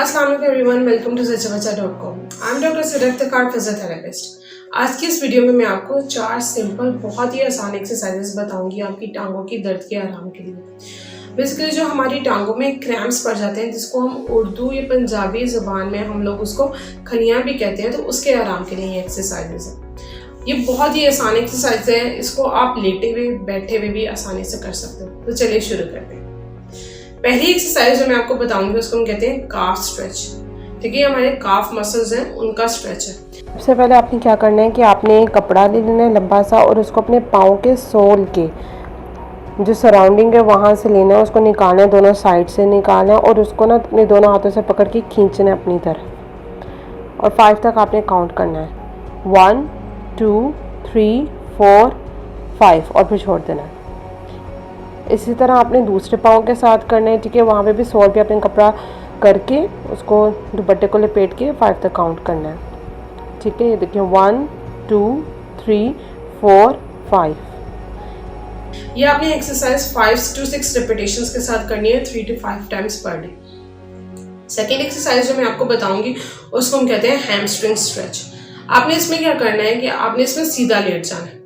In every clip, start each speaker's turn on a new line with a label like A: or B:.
A: अस्सलाम वालेकुम everyone, welcome to zachabachcha.com। I am doctor Siddique Takar, physiotherapist. आज की इस वीडियो में मैं आपको 4 सिंपल बहुत ही आसान एक्सरसाइजेस बताऊंगी आपकी टांगों की दर्द के आराम के लिए। बेसिकली जो हमारी टांगों में क्रैम्प्स पड़ जाते हैं, जिसको हम उर्दू या पंजाबी ज़ुबान में हम लोग उसको खलियाँ भी कहते हैं, तो उसके आराम के लिए ये एक्सरसाइजेस हैं। ये बहुत ही आसान एक्सरसाइज है, इसको आप लेटे हुए बैठे हुए भी आसानी से कर सकते हो। तो चलिए शुरू करते हैं। पहली एक्सरसाइज जो मैं आपको बताऊंगी उसको हम कहते हैं काफ स्ट्रेच। ठीक है, हमारे काफ मसल्स हैं, उनका स्ट्रेच है।
B: सबसे पहले आपने क्या करना है कि आपने एक कपड़ा ले लेना है लंबा सा, और उसको अपने पाँव के सोल के जो सराउंडिंग है वहाँ से लेना है, उसको निकालना है, दोनों साइड से निकालना है और उसको ना अपने दोनों हाथों से पकड़ के खींचना है अपनी तरफ, और 5 तक आपने काउंट करना है। 1 2 3 4 5 और फिर छोड़ देना है। इसी तरह आपने दूसरे पाँव के साथ करना है। ठीक है, वहाँ पे भी सोल पे अपने कपड़ा करके उसको दुपट्टे को लपेट के 5 तक काउंट करना है। ठीक है, ये देखिए 1 2 3 4 5।
A: ये आपने एक्सरसाइज 5 to 6 रिपीटेशंस के साथ करनी है, 3 to 5 times per day. Second exercise जो मैं आपको बताऊंगी उसको हम कहते हैं हैमस्ट्रिंग स्ट्रेच। आपने इसमें क्या करना है कि आपने इसमें सीधा लेट जाना है।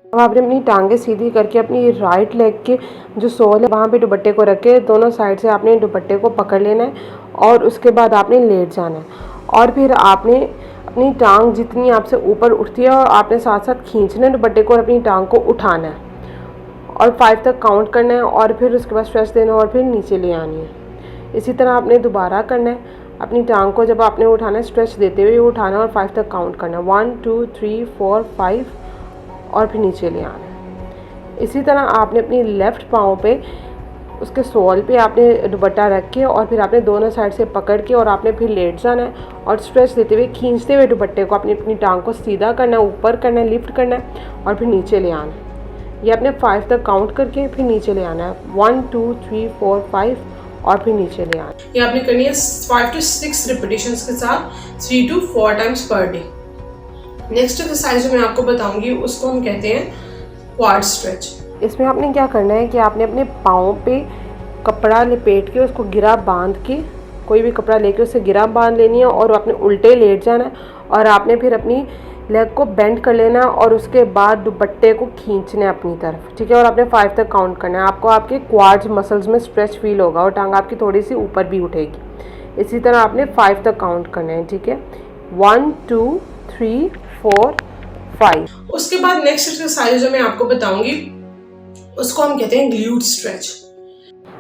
B: अब आपने अपनी टांगें सीधी करके अपनी राइट लेग के जो सोल है वहाँ पे दुपट्टे को रख के दोनों साइड से आपने दुपट्टे को पकड़ लेना है, और उसके बाद आपने लेट जाना है, और फिर आपने अपनी टांग जितनी आपसे ऊपर उठती है और आपने साथ साथ खींचना है दुपट्टे को और अपनी टांग को उठाना है, और 5 तक काउंट करना है, और फिर उसके बाद स्ट्रेच देना है और फिर नीचे ले आनी है। इसी तरह आपने दोबारा करना है, अपनी टांग को जब आपने उठाना है स्ट्रेच देते हुए उठाना है और 5 तक काउंट करना है, 1 2 3 4 5 और फिर नीचे ले आना है। इसी तरह आपने अपनी लेफ़्ट पाँव पे उसके सोल पे आपने दुपट्टा रख के और फिर आपने दोनों साइड से पकड़ के और आपने फिर लेट जाना है, और स्ट्रेच देते हुए खींचते हुए दुपट्टे को अपनी टांग को सीधा करना है, ऊपर करना है, लिफ्ट करना है और फिर नीचे ले आना है। ये आपने 5 तक काउंट करके फिर नीचे ले आना है, 1 2 3 4 5 और फिर नीचे ले आना है।
A: ये आपने करनी है 5 to 6 रिपीटेशंस के साथ 3 to 4 times per day. Next exercise जो मैं आपको बताऊंगी उसको हम कहते हैं क्वाड स्ट्रेच।
B: इसमें आपने क्या करना है कि आपने अपने पाँव पे कपड़ा लपेट के उसको गिरा बांध के, कोई भी कपड़ा लेके उससे गिरा बांध लेनी है, और आपने उल्टे लेट जाना है, और आपने फिर अपनी लेग को बेंड कर लेना है और उसके बाद दुपट्टे को खींचना है अपनी तरफ। ठीक है, और आपने 5 तक काउंट करना है। आपको आपके क्वाड्स मसल्स में स्ट्रेच फील होगा और टांग आपकी थोड़ी सी ऊपर भी उठेगी। इसी तरह आपने 5 तक काउंट करना है। ठीक है, 1 2 3 4 5।
A: उसके बाद नेक्स्ट एक्सरसाइज जो मैं आपको बताऊंगी उसको हम कहते हैं ग्लूट स्ट्रेच।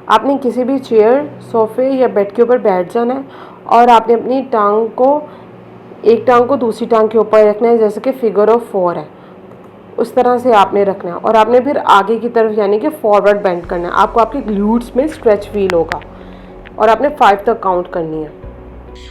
B: आपने किसी भी चेयर, सोफे या बेड के ऊपर बैठ जाना है, और आपने अपनी टांग को, एक टांग को दूसरी टांग के ऊपर रखना है, जैसे कि फिगर ऑफ 4 है उस तरह से आपने रखना है, और आपने फिर आगे की तरफ यानी कि फॉरवर्ड बेंड करना है। आपको आपके ग्लूट्स में स्ट्रेच फील होगा, और आपने 5 तक काउंट करनी है।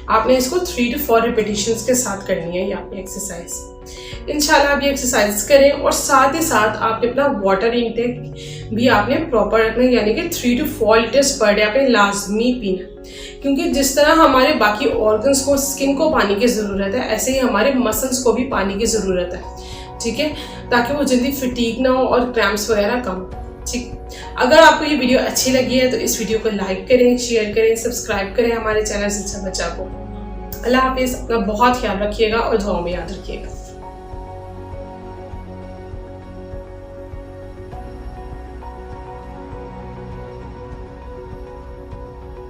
A: आपने इसको 3 to 4 रिपीटेशंस के साथ करनी है ये आपकी एक्सरसाइज। इंशाल्लाह आप ये एक्सरसाइज करें, और साथ ही साथ आपने अपना वाटर इनटेक भी आपने प्रॉपर रखना है, यानी कि 3 to 4 लीटर्स पर डे आपने लाजमी पीना। क्योंकि जिस तरह हमारे बाकी ऑर्गन्स को, स्किन को पानी की ज़रूरत है, ऐसे ही हमारे मसल्स को भी पानी की ज़रूरत है। ठीक है, ताकि वो जल्दी फटीग ना हो और क्रैम्प्स वगैरह कम। ठीक, अगर आपको ये वीडियो अच्छी लगी है तो इस वीडियो को लाइक करें, शेयर करें, सब्सक्राइब करें हमारे चैनल ज़च्चा बच्चा को। अल्लाह हाफिज़, अपना बहुत ख्याल रखिएगा और दुआओं में याद रखिएगा।